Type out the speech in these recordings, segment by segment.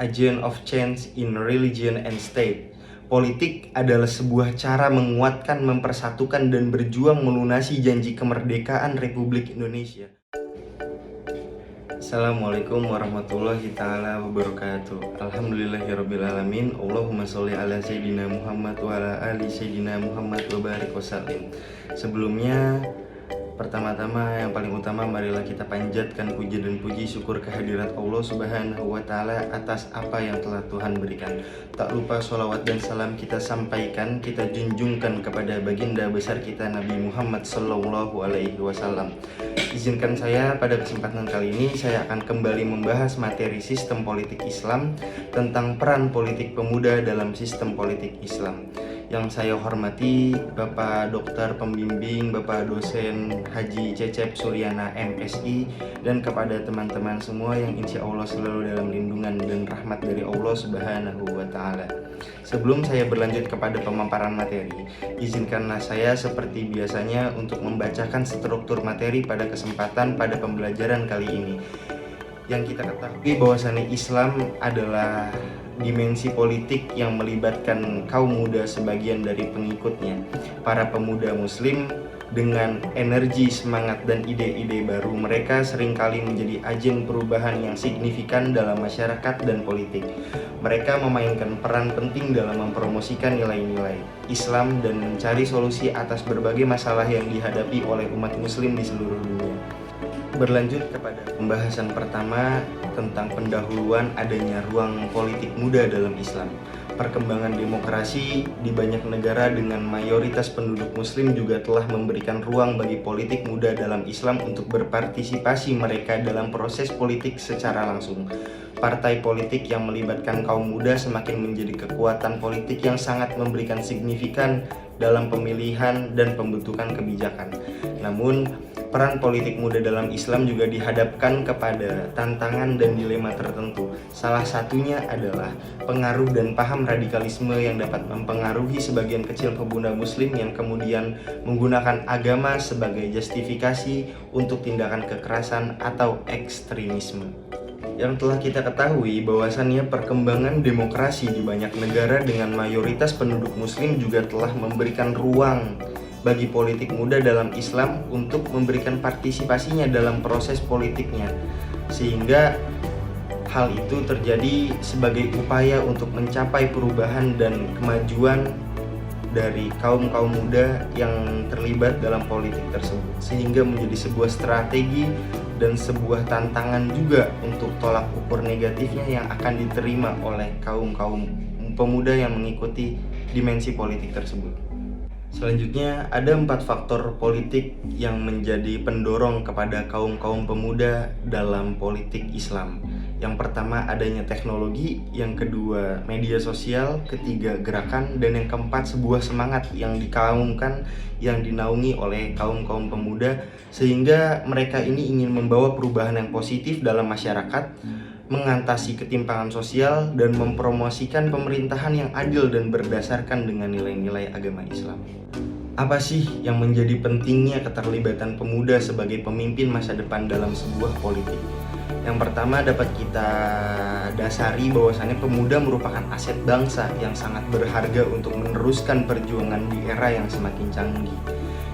agent of change in religion and state. Politik adalah sebuah cara menguatkan, mempersatukan, dan berjuang melunasi janji kemerdekaan Republik Indonesia. Assalamualaikum warahmatullahi ta'ala wabarakatuh. Alhamdulillahirrabbilalamin. Allahumma sholli ala Sayyidina Muhammad wa ala ali Sayyidina Muhammad wa barik wasallim. Sebelumnya, pertama-tama yang paling utama, marilah kita panjatkan puji dan puji syukur kehadirat Allah Subhanahu wa Ta'ala atas apa yang telah Tuhan berikan. Tak lupa sholawat dan salam kita sampaikan, kita junjungkan kepada baginda besar kita Nabi Muhammad Sallallahu Alaihi Wasallam. Izinkan saya pada kesempatan kali ini saya akan kembali membahas materi sistem politik Islam tentang peran politik pemuda dalam sistem politik Islam. Yang saya hormati Bapak Dokter Pembimbing, Bapak Dosen Haji Cecep Suryana MSI, dan kepada teman-teman semua yang insya Allah selalu dalam lindungan dan rahmat dari Allah Subhanahu wa Ta'ala. Sebelum saya berlanjut kepada pemaparan materi, izinkanlah saya seperti biasanya untuk membacakan struktur materi pada kesempatan pada pembelajaran kali ini. Yang kita ketahui bahwasannya Islam adalah dimensi politik yang melibatkan kaum muda sebagian dari pengikutnya. Para pemuda muslim dengan energi, semangat, dan ide-ide baru, mereka seringkali menjadi agen perubahan yang signifikan dalam masyarakat dan politik. Mereka memainkan peran penting dalam mempromosikan nilai-nilai Islam dan mencari solusi atas berbagai masalah yang dihadapi oleh umat muslim di seluruh dunia. Berlanjut kepada pembahasan pertama tentang pendahuluan adanya ruang politik muda dalam Islam. Perkembangan demokrasi di banyak negara dengan mayoritas penduduk muslim juga telah memberikan ruang bagi politik muda dalam Islam untuk berpartisipasi mereka dalam proses politik secara langsung. Partai politik yang melibatkan kaum muda semakin menjadi kekuatan politik yang sangat memberikan signifikan dalam pemilihan dan pembentukan kebijakan. Namun, peran politik muda dalam Islam juga dihadapkan kepada tantangan dan dilema tertentu. Salah satunya adalah pengaruh dan paham radikalisme yang dapat mempengaruhi sebagian kecil pemuda muslim yang kemudian menggunakan agama sebagai justifikasi untuk tindakan kekerasan atau ekstremisme. Yang telah kita ketahui bahwasannya perkembangan demokrasi di banyak negara dengan mayoritas penduduk muslim juga telah memberikan ruang bagi politik muda dalam Islam untuk memberikan partisipasinya dalam proses politiknya, sehingga hal itu terjadi sebagai upaya untuk mencapai perubahan dan kemajuan dari kaum-kaum muda yang terlibat dalam politik tersebut, sehingga menjadi sebuah strategi dan sebuah tantangan juga untuk tolak ukur negatifnya yang akan diterima oleh kaum-kaum pemuda yang mengikuti dimensi politik tersebut. Selanjutnya, ada 4 faktor politik yang menjadi pendorong kepada kaum-kaum pemuda dalam politik Islam. Yang pertama, adanya teknologi. Yang kedua, media sosial. Ketiga, gerakan. Dan yang keempat, sebuah semangat yang dikaumkan, yang dinaungi oleh kaum-kaum pemuda, sehingga mereka ini ingin membawa perubahan yang positif dalam masyarakat, mengatasi ketimpangan sosial, dan mempromosikan pemerintahan yang adil dan berdasarkan dengan nilai-nilai agama Islam. Apa sih yang menjadi pentingnya keterlibatan pemuda sebagai pemimpin masa depan dalam sebuah politik? Yang pertama, dapat kita dasari bahwasannya pemuda merupakan aset bangsa yang sangat berharga untuk meneruskan perjuangan di era yang semakin canggih.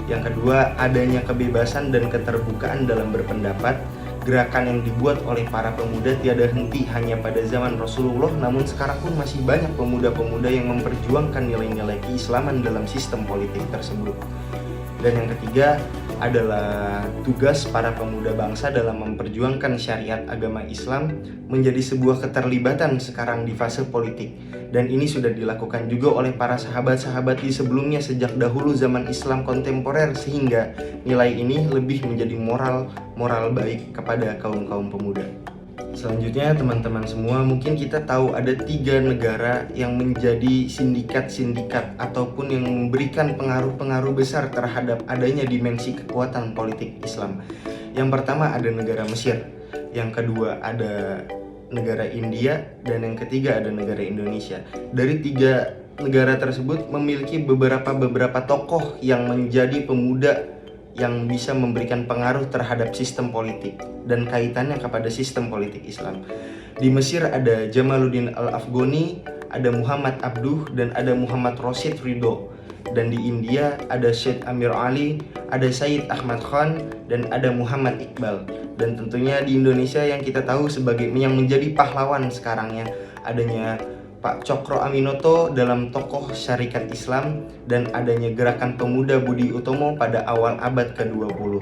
Yang kedua, adanya kebebasan dan keterbukaan dalam berpendapat. Gerakan yang dibuat oleh para pemuda tiada henti hanya pada zaman Rasulullah, namun sekarang pun masih banyak pemuda-pemuda yang memperjuangkan nilai-nilai keislaman dalam sistem politik tersebut. Dan yang ketiga adalah tugas para pemuda bangsa dalam memperjuangkan syariat agama Islam menjadi sebuah keterlibatan sekarang di fase politik. Dan ini sudah dilakukan juga oleh para sahabat-sahabat di sebelumnya sejak dahulu zaman Islam kontemporer, sehingga nilai ini lebih menjadi moral baik kepada kaum-kaum pemuda. Selanjutnya, teman-teman semua, mungkin kita tahu ada 3 negara yang menjadi sindikat-sindikat ataupun yang memberikan pengaruh-pengaruh besar terhadap adanya dimensi kekuatan politik Islam. Yang pertama ada negara Mesir, yang kedua ada negara India, dan yang ketiga ada negara Indonesia. Dari 3 negara tersebut memiliki beberapa tokoh yang menjadi pemuda yang bisa memberikan pengaruh terhadap sistem politik dan kaitannya kepada sistem politik Islam. Di Mesir ada Jamaluddin Al-Afghani, ada Muhammad Abduh, dan ada Muhammad Rashid Ridho. Dan di India ada Syed Amir Ali, ada Sayyid Ahmad Khan, dan ada Muhammad Iqbal. Dan tentunya di Indonesia yang kita tahu sebagai yang menjadi pahlawan sekarangnya adanya Pak Cokro Aminoto dalam tokoh syarikat Islam, dan adanya Gerakan Pemuda Budi Utomo pada awal abad ke-20.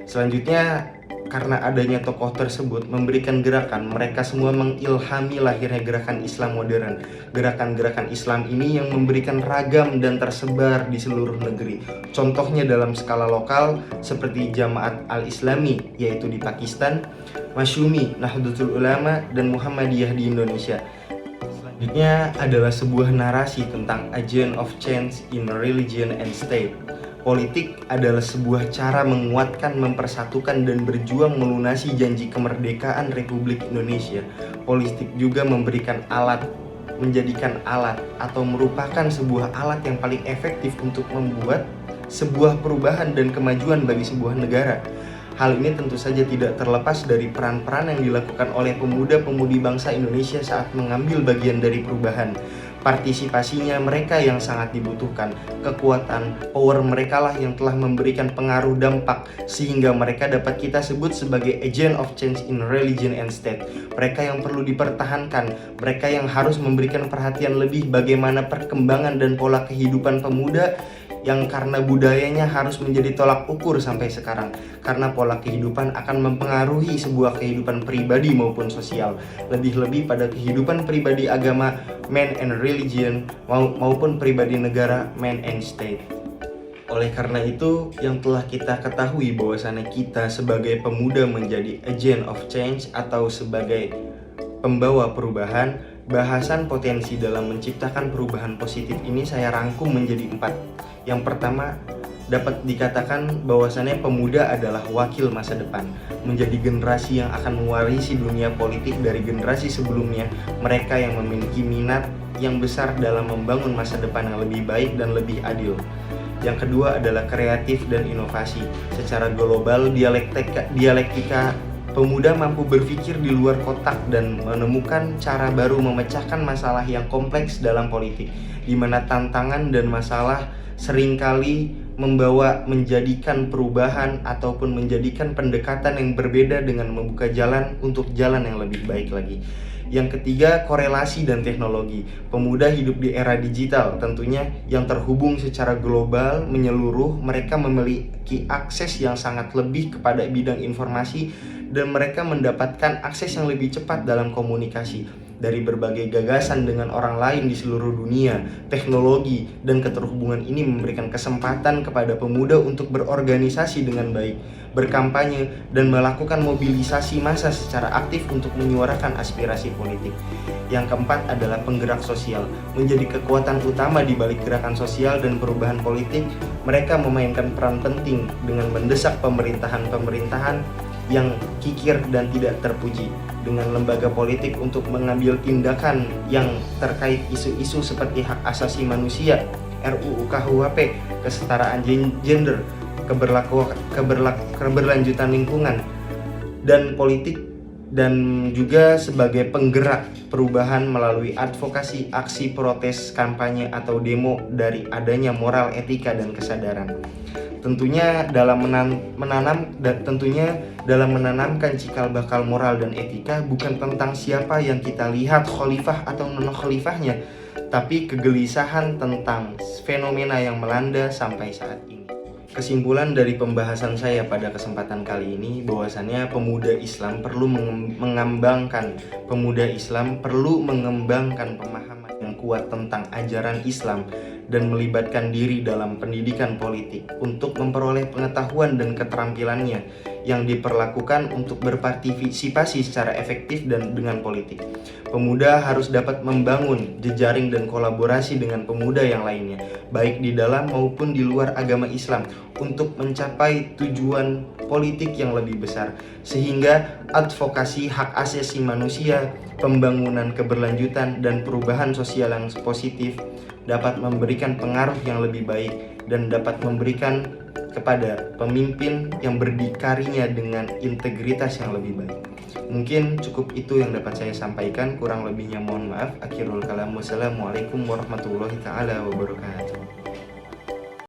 Selanjutnya, karena adanya tokoh tersebut memberikan gerakan, mereka semua mengilhami lahirnya gerakan Islam modern. Gerakan-gerakan Islam ini yang memberikan ragam dan tersebar di seluruh negeri. Contohnya dalam skala lokal seperti Jamaat Al-Islami yaitu di Pakistan, Masyumi, Nahdlatul Ulama, dan Muhammadiyah di Indonesia. Selanjutnya adalah sebuah narasi tentang agent of change in religion and state. Politik adalah sebuah cara menguatkan, mempersatukan, dan berjuang melunasi janji kemerdekaan Republik Indonesia. Politik juga menjadikan alat atau merupakan sebuah alat yang paling efektif untuk membuat sebuah perubahan dan kemajuan bagi sebuah negara. Hal ini tentu saja tidak terlepas dari peran-peran yang dilakukan oleh pemuda-pemudi bangsa Indonesia saat mengambil bagian dari perubahan. Partisipasinya mereka yang sangat dibutuhkan. Kekuatan, power mereka lah yang telah memberikan pengaruh dampak sehingga mereka dapat kita sebut sebagai agent of change in religion and state. Mereka yang perlu dipertahankan, mereka yang harus memberikan perhatian lebih bagaimana perkembangan dan pola kehidupan pemuda yang karena budayanya harus menjadi tolak ukur sampai sekarang, karena pola kehidupan akan mempengaruhi sebuah kehidupan pribadi maupun sosial, lebih-lebih pada kehidupan pribadi agama man and religion maupun pribadi negara man and state. Oleh karena itu, yang telah kita ketahui bahwasannya kita sebagai pemuda menjadi agent of change atau sebagai pembawa perubahan, bahasan potensi dalam menciptakan perubahan positif ini saya rangkum menjadi 4. Yang pertama, dapat dikatakan bahwasannya pemuda adalah wakil masa depan, menjadi generasi yang akan mewarisi dunia politik dari generasi sebelumnya, mereka yang memiliki minat yang besar dalam membangun masa depan yang lebih baik dan lebih adil. Yang kedua adalah kreatif dan inovasi. Secara global, dialektika pemuda mampu berpikir di luar kotak dan menemukan cara baru memecahkan masalah yang kompleks dalam politik, di mana tantangan dan masalah seringkali menjadikan perubahan ataupun menjadikan pendekatan yang berbeda dengan membuka jalan untuk jalan yang lebih baik lagi. Yang ketiga, korelasi dan teknologi. Pemuda hidup di era digital tentunya yang terhubung secara global menyeluruh, mereka memiliki akses yang sangat lebih kepada bidang informasi dan mereka mendapatkan akses yang lebih cepat dalam komunikasi. Dari berbagai gagasan dengan orang lain di seluruh dunia, teknologi dan keterhubungan ini memberikan kesempatan kepada pemuda untuk berorganisasi dengan baik, berkampanye, dan melakukan mobilisasi massa secara aktif untuk menyuarakan aspirasi politik. Yang keempat adalah penggerak sosial. Menjadi kekuatan utama di balik gerakan sosial dan perubahan politik, mereka memainkan peran penting dengan mendesak pemerintahan yang kikir dan tidak terpuji, dengan lembaga politik untuk mengambil tindakan yang terkait isu-isu seperti hak asasi manusia, RUU KUHP, kesetaraan gender, keberlanjutan lingkungan, dan politik, dan juga sebagai penggerak perubahan melalui advokasi, aksi protes, kampanye, atau demo dari adanya moral, etika, dan kesadaran. Tentunya dalam menanamkan cikal bakal moral dan etika bukan tentang siapa yang kita lihat khalifah atau non-khalifahnya, tapi kegelisahan tentang fenomena yang melanda sampai saat ini. Kesimpulan dari pembahasan saya pada kesempatan kali ini bahwasannya pemuda Islam perlu mengembangkan pemahaman yang kuat tentang ajaran Islam dan melibatkan diri dalam pendidikan politik untuk memperoleh pengetahuan dan keterampilannya yang diperlakukan untuk berpartisipasi secara efektif dan dengan politik. Pemuda harus dapat membangun jejaring dan kolaborasi dengan pemuda yang lainnya, baik di dalam maupun di luar agama Islam, untuk mencapai tujuan politik yang lebih besar, sehingga advokasi hak asasi manusia, pembangunan keberlanjutan, dan perubahan sosial yang positif dapat memberikan pengaruh yang lebih baik dan dapat memberikan kepada pemimpin yang berdikarinya dengan integritas yang lebih baik. Mungkin cukup itu yang dapat saya sampaikan, kurang lebihnya mohon maaf. Akhirul kalam, wassalamualaikum warahmatullahi taala wabarakatuh.